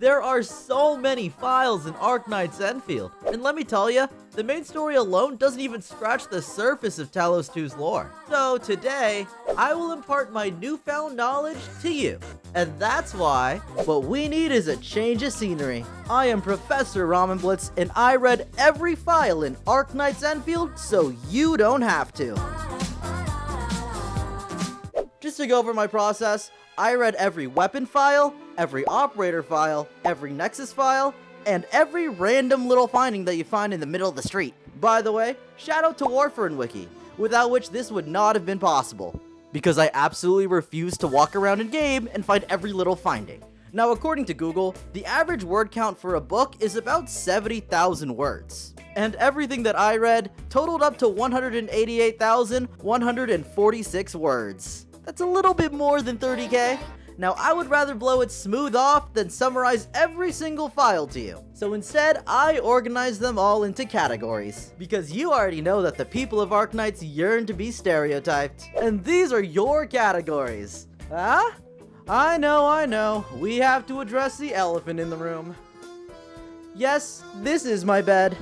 There are so many files in Arknights Endfield, and let me tell you, the main story alone doesn't even scratch the surface of Talos 2's lore. So today, I will impart my newfound knowledge to you. And that's why, what we need is a change of scenery. I am Professor Ramenblitz, and I read every file in Arknights Endfield so you don't have to. Just to go over my process, I read every weapon file, every operator file, every nexus file, and every random little finding that you find in the middle of the street. By the way, shout out to Warfarin Wiki, without which this would not have been possible, because I absolutely refuse to walk around in game and find every little finding. Now, according to Google, the average word count for a book is about 70,000 words. And everything that I read totaled up to 188,146 words. That's a little bit more than 30k. Now, I would rather blow it smooth off than summarize every single file to you. So instead, I organized them all into categories. Because you already know that the people of Arknights yearn to be stereotyped. And these are your categories. Huh? I know. We have to address the elephant in the room. Yes, this is my bed.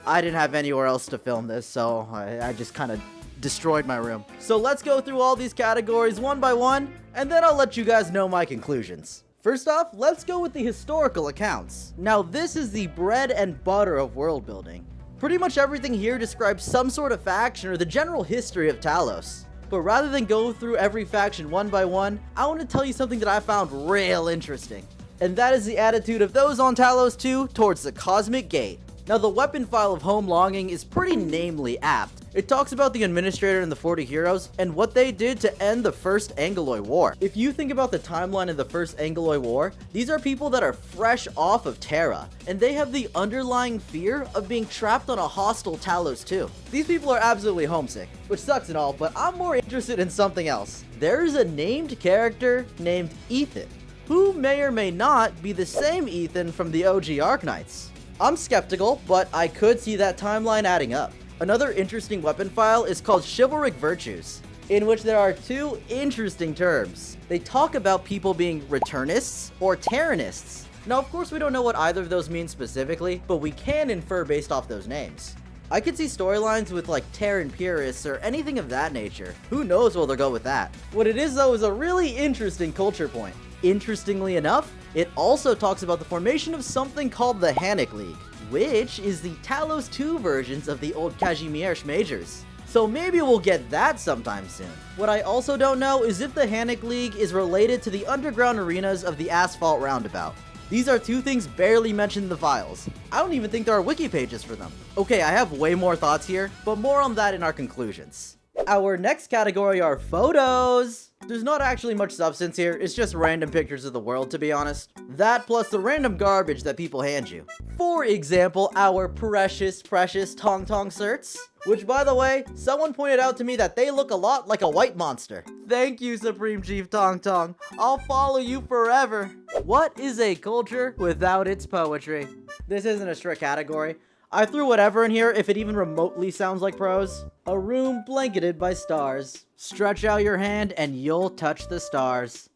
I didn't have anywhere else to film this, so I just kind of destroyed my room. So let's go through all these categories one by one, and then I'll let you guys know my conclusions. First off, let's go with the historical accounts. Now, this is the bread and butter of world building. Pretty much everything here describes some sort of faction or the general history of Talos. But rather than go through every faction one by one, I want to tell you something that I found real interesting. And that is the attitude of those on Talos 2 towards the Cosmic Gate. Now, the weapon file of Home Longing is pretty namely apt. It talks about the Administrator and the 40 heroes and what they did to end the First Angloid War. If you think about the timeline of the First Angloid War, these are people that are fresh off of Terra, and they have the underlying fear of being trapped on a hostile Talos 2. These people are absolutely homesick, which sucks and all, but I'm more interested in something else. There's a named character named Ethan, who may or may not be the same Ethan from the OG Arknights. I'm skeptical, but I could see that timeline adding up. Another interesting weapon file is called Chivalric Virtues, in which there are two interesting terms. They talk about people being returnists or terranists. Now, of course, we don't know what either of those mean specifically, but we can infer based off those names. I could see storylines with like Terran purists or anything of that nature. Who knows where they'll go with that. What it is though is a really interesting culture point. Interestingly enough, it also talks about the formation of something called the Hannick League, which is the Talos 2 versions of the old Kazimierz Schmajers. So maybe we'll get that sometime soon. What I also don't know is if the Hannick League is related to the underground arenas of the Asphalt Roundabout. These are two things barely mentioned in the files. I don't even think there are wiki pages for them. Okay, I have way more thoughts here, but more on that in our conclusions. Our next category are photos. There's not actually much substance here, it's just random pictures of the world, to be honest. That plus the random garbage that people hand you. For example, our precious Tong Tong certs. Which, by the way, someone pointed out to me that they look a lot like a white monster. Thank you, Supreme Chief Tong Tong. I'll follow you forever. What is a culture without its poetry? This isn't a strict category. I threw whatever in here if it even remotely sounds like prose. A room blanketed by stars. Stretch out your hand and you'll touch the stars.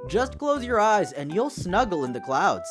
Just close your eyes and you'll snuggle in the clouds.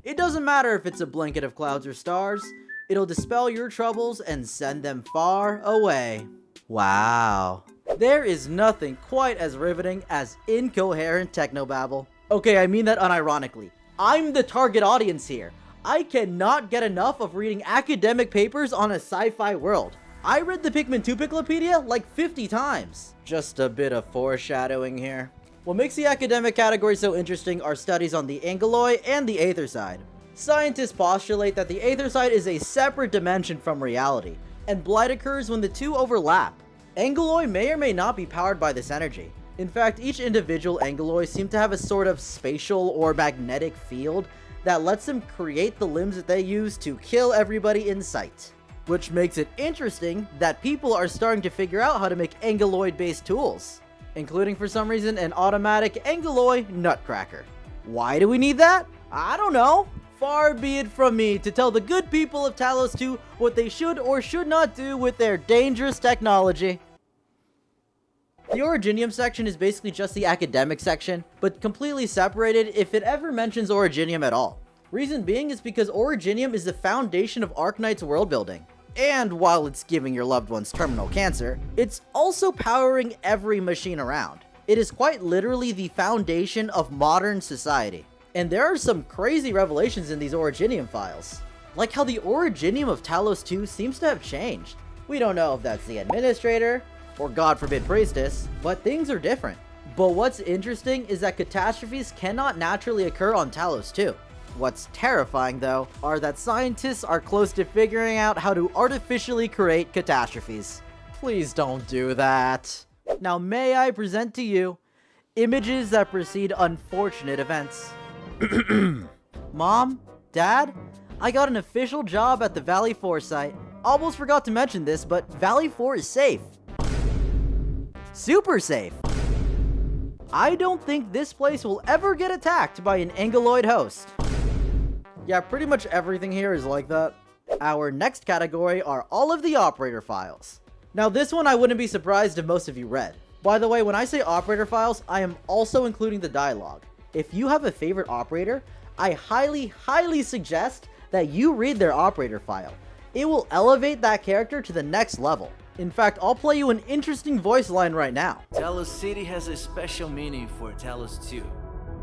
It doesn't matter if it's a blanket of clouds or stars. It'll dispel your troubles and send them far away. Wow. There is nothing quite as riveting as incoherent technobabble. Okay, I mean that unironically. I'm the target audience here. I cannot get enough of reading academic papers on a sci-fi world. I read the Pikmin 2 Piclopedia like 50 times. Just a bit of foreshadowing here. What makes the academic category so interesting are studies on the Angloid and the Aether side. Scientists postulate that the Aether side is a separate dimension from reality, and blight occurs when the two overlap. Angloid may or may not be powered by this energy. In fact, each individual Angloid seems to have a sort of spatial or magnetic field that lets them create the limbs that they use to kill everybody in sight. Which makes it interesting that people are starting to figure out how to make Angloid-based tools, including for some reason an automatic Angloid nutcracker. Why do we need that? I don't know. Far be it from me to tell the good people of Talos 2 what they should or should not do with their dangerous technology. The Originium section is basically just the academic section, but completely separated if it ever mentions Originium at all. Reason being is because Originium is the foundation of Arknights world building. And while it's giving your loved ones terminal cancer, it's also powering every machine around. It is quite literally the foundation of modern society. And there are some crazy revelations in these Originium files. Like how the Originium of Talos 2 seems to have changed. We don't know if that's the administrator, or God forbid priestess, but things are different. But what's interesting is that catastrophes cannot naturally occur on Talos 2. What's terrifying though, are that scientists are close to figuring out how to artificially create catastrophes. Please don't do that. Now may I present to you images that precede unfortunate events. Mom? Dad? I got an official job at the Valley 4 site. Almost forgot to mention this, but Valley 4 is safe. Super safe. I don't think this place will ever get attacked by an Angeloid host. Yeah, pretty much everything here is like that. Our next category are all of the operator files. Now this one I wouldn't be surprised if most of you read. By the way, when I say operator files, I am also including the dialogue. If you have a favorite operator, I highly suggest that you read their operator file. It will elevate that character to the next level. In fact, I'll play you an interesting voice line right now. Talos City has a special meaning for Talos 2.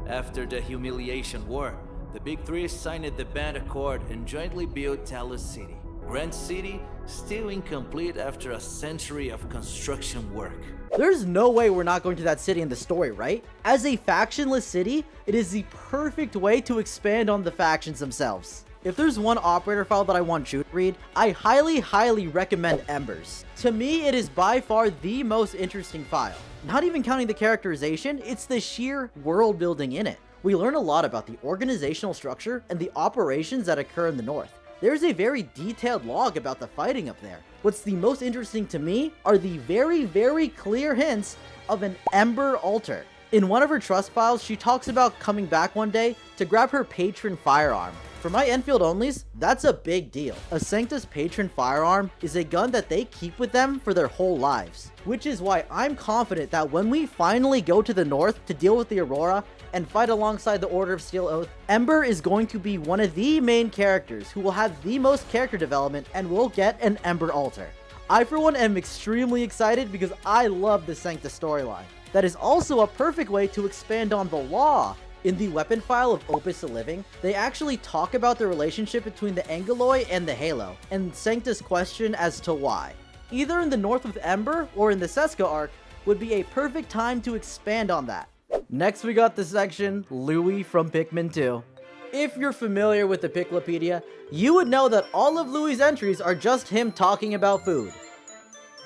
After the Humiliation War, the Big Three signed the Band Accord and jointly built Talos City. Grand City, still incomplete after a century of construction work. There's no way we're not going to that city in the story, right? As a factionless city, it is the perfect way to expand on the factions themselves. If there's one operator file that I want you to read, I highly recommend Embers. To me, it is by far the most interesting file. Not even counting the characterization, it's the sheer world building in it. We learn a lot about the organizational structure and the operations that occur in the north. There's a very detailed log about the fighting up there. What's the most interesting to me are the very clear hints of an Ember altar. In one of her trust files, she talks about coming back one day to grab her patron firearm. For my Endfield onlys, that's a big deal. A Sanctus patron firearm is a gun that they keep with them for their whole lives. Which is why I'm confident that when we finally go to the north to deal with the Aurora and fight alongside the Order of Steel Oath, Ember is going to be one of the main characters who will have the most character development and will get an Ember altar. I for one am extremely excited because I love the Sanctus storyline. That is also a perfect way to expand on the law. In the weapon file of Opus the Living, they actually talk about the relationship between the Angeloi and the Halo, and Sanctus' question as to why. Either in the north with Ember or in the Seska arc would be a perfect time to expand on that. Next we got the section Louis from Pikmin 2. If you're familiar with the Piclopedia, you would know that all of Louis' entries are just him talking about food.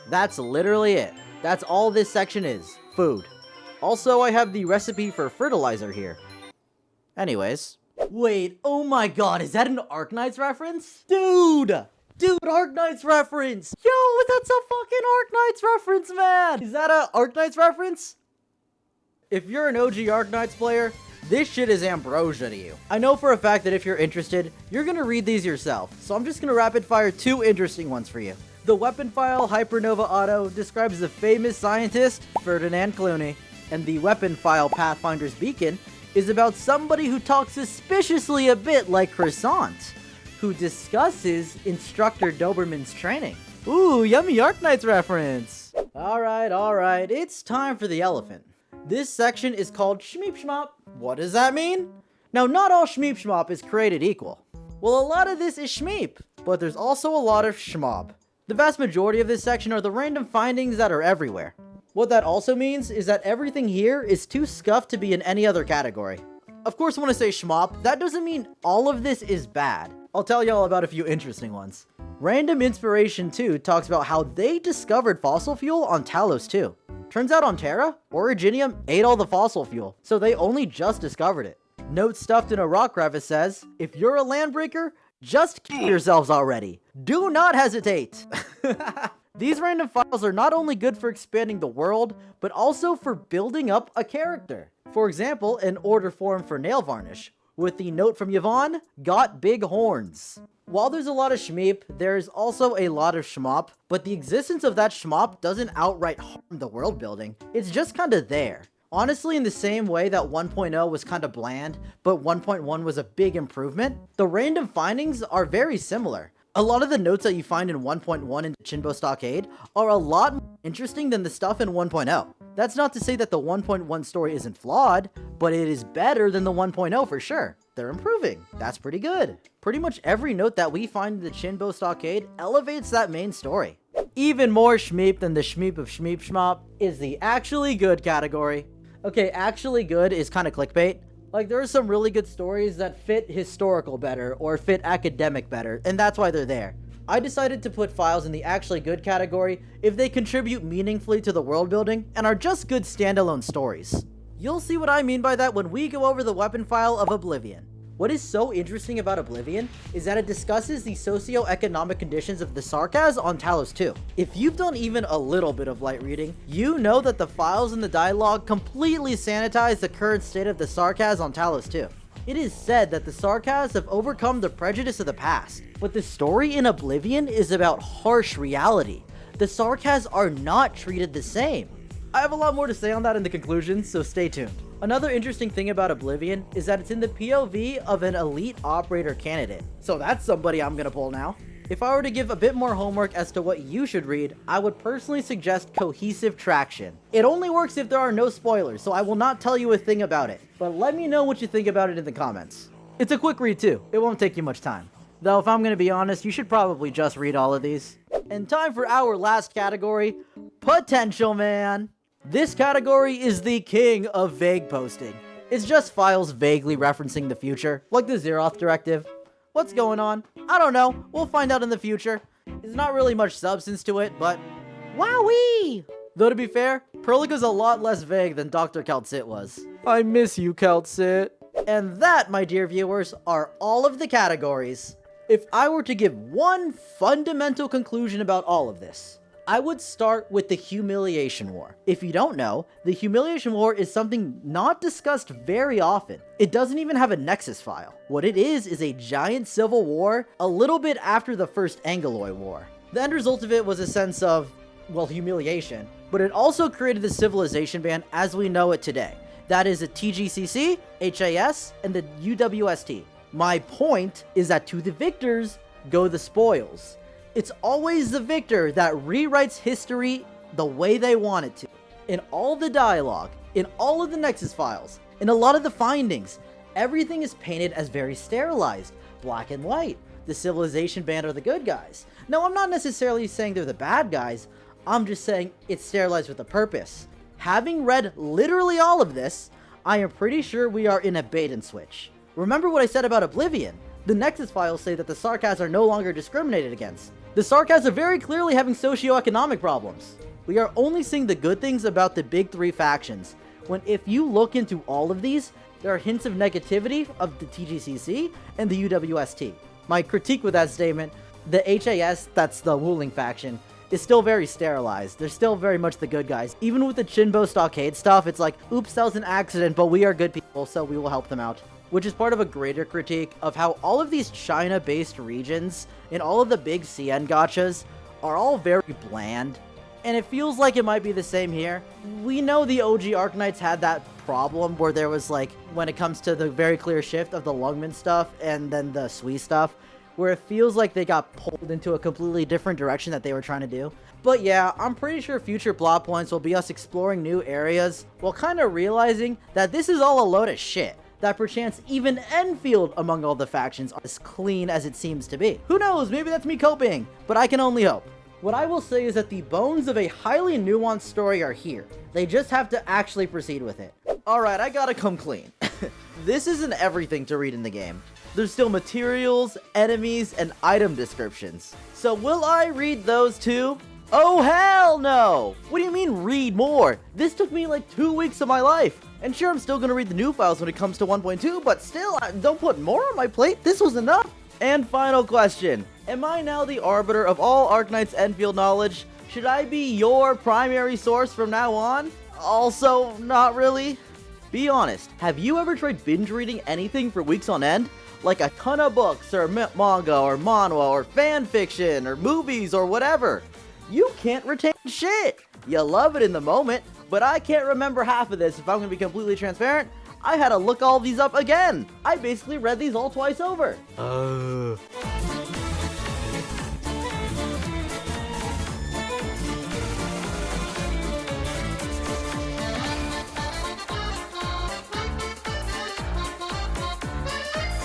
That's literally it. That's all this section is, food. Also, I have the recipe for fertilizer here. Anyways. Wait, oh my god, is that an Arknights reference? Dude, Arknights reference! Yo, that's a fucking Arknights reference, man! Is that a Arknights reference? If you're an OG Arknights player, this shit is ambrosia to you. I know for a fact that if you're interested, you're gonna read these yourself, so I'm just gonna rapid fire two interesting ones for you. The weapon file Hypernova Auto describes the famous scientist, Ferdinand Clooney, and the weapon file Pathfinder's Beacon is about somebody who talks suspiciously a bit like Croissant, who discusses Instructor Doberman's training. Ooh, yummy Arknights reference! Alright, it's time for the elephant. This section is called Shmeep Shmop. What does that mean? Now, not all Shmeep Shmop is created equal. Well, a lot of this is Shmeep, but there's also a lot of Shmob. The vast majority of this section are the random findings that are everywhere. What that also means is that everything here is too scuffed to be in any other category. Of course, when I say Shmop, that doesn't mean all of this is bad. I'll tell y'all about a few interesting ones. Random Inspiration 2 talks about how they discovered fossil fuel on Talos 2. Turns out on Terra, Originium ate all the fossil fuel, so they only just discovered it. Note stuffed in a rock crevice says, if you're a landbreaker, just kill yourselves already. Do not hesitate. These random files are not only good for expanding the world, but also for building up a character. For example, an order form for nail varnish. with the note from Yvonne, got big horns. While there's a lot of Shmeep, there's also a lot of Shmop, but the existence of that Shmop doesn't outright harm the world building, it's just kinda there. Honestly, in the same way that 1.0 was kinda bland, but 1.1 was a big improvement, the random findings are very similar. A lot of the notes that you find in 1.1 in Chinbo Stockade are a lot more interesting than the stuff in 1.0. That's not to say that the 1.1 story isn't flawed, but it is better than the 1.0 for sure. They're improving. That's pretty good. Pretty much every note that we find in the Chinbo Stockade elevates that main story. Even more Shmeep than the Shmeep of Shmeep Shmop is the actually good category. Okay, actually good is kind of clickbait. Like, there are some really good stories that fit historical better or fit academic better, and that's why they're there. I decided to put files in the actually good category if they contribute meaningfully to the world building and are just good standalone stories. You'll see what I mean by that when we go over the weapon file of Oblivion. What is so interesting about Oblivion is that it discusses the socio-economic conditions of the Sarkaz on Talos 2. If you've done even a little bit of light reading, you know that the files in the dialogue completely sanitize the current state of the Sarkaz on Talos 2. It is said that the Sarkaz have overcome the prejudice of the past, but the story in Oblivion is about harsh reality. The Sarkaz are not treated the same. I have a lot more to say on that in the conclusion, so stay tuned. Another interesting thing about Oblivion is that it's in the POV of an elite operator candidate. So that's somebody I'm gonna pull now. If I were to give a bit more homework as to what you should read, I would personally suggest Cohesive Traction. It only works if there are no spoilers, so I will not tell you a thing about it. But let me know what you think about it in the comments. It's a quick read too, it won't take you much time. Though if I'm gonna be honest, you should probably just read all of these. And time for our last category, Potential Man. This category is the king of vague posting. It's just files vaguely referencing the future, like the Zeroth directive. What's going on? I don't know, we'll find out in the future. There's not really much substance to it, but wowee! Though to be fair, Perlica's a lot less vague than Dr. Kaltsit was. I miss you, Kaltsit. And that, my dear viewers, are all of the categories. If I were to give one fundamental conclusion about all of this, I would start with the Humiliation War. If you don't know, the Humiliation War is something not discussed very often. It doesn't even have a Nexus file. What it is a giant civil war a little bit after the first Angaloy War. The end result of it was a sense of, well, humiliation, but it also created the civilization ban as we know it today. That is a TGCC, HAS, and the UWST. My point is that to the victors go the spoils. It's always the victor that rewrites history the way they want it to. In all the dialogue, in all of the Nexus files, in a lot of the findings, everything is painted as very sterilized, black and white. The Civilization Band are the good guys. No, I'm not necessarily saying they're the bad guys, I'm just saying it's sterilized with a purpose. Having read literally all of this, I am pretty sure we are in a bait and switch. Remember what I said about Oblivion? The Nexus files say that the Sarkaz are no longer discriminated against. The Sarkaz are very clearly having socio-economic problems. We are only seeing the good things about the big three factions, when if you look into all of these, there are hints of negativity of the TGCC and the UWST. My critique with that statement, the HAS, that's the ruling faction, is still very sterilized. They're still very much the good guys. Even with the Chinbo Stockade stuff, it's like, oops, that was an accident, but we are good people, so we will help them out. Which is part of a greater critique of how all of these China-based regions and all of the big CN gachas are all very bland. And it feels like it might be the same here. We know the OG Arknights had that problem where there was like, when it comes to the very clear shift of the Lungman stuff and then the Sui stuff, where it feels like they got pulled into a completely different direction that they were trying to do. But yeah, I'm pretty sure future plot points will be us exploring new areas while kind of realizing that this is all a load of shit. That perchance even Endfield among all the factions are as clean as it seems to be. Who knows, maybe that's me coping, but I can only hope. What I will say is that the bones of a highly nuanced story are here. They just have to actually proceed with it. Alright, I gotta come clean. This isn't everything to read in the game. There's still materials, enemies, and item descriptions. So will I read those too? Oh hell no! What do you mean read more? This took me like 2 weeks of my life. And sure, I'm still gonna read the new files when it comes to 1.2, but still, don't put more on my plate. This was enough. And final question. Am I now the arbiter of all Arknights Endfield knowledge? Should I be your primary source from now on? Also, not really. Be honest, have you ever tried binge reading anything for weeks on end? Like a ton of books, or manga, or manhwa, or fan fiction, or movies, or whatever. You can't retain shit. You love it in the moment, but I can't remember half of this if I'm gonna be completely transparent. I had to look all these up again. I basically read these all twice over.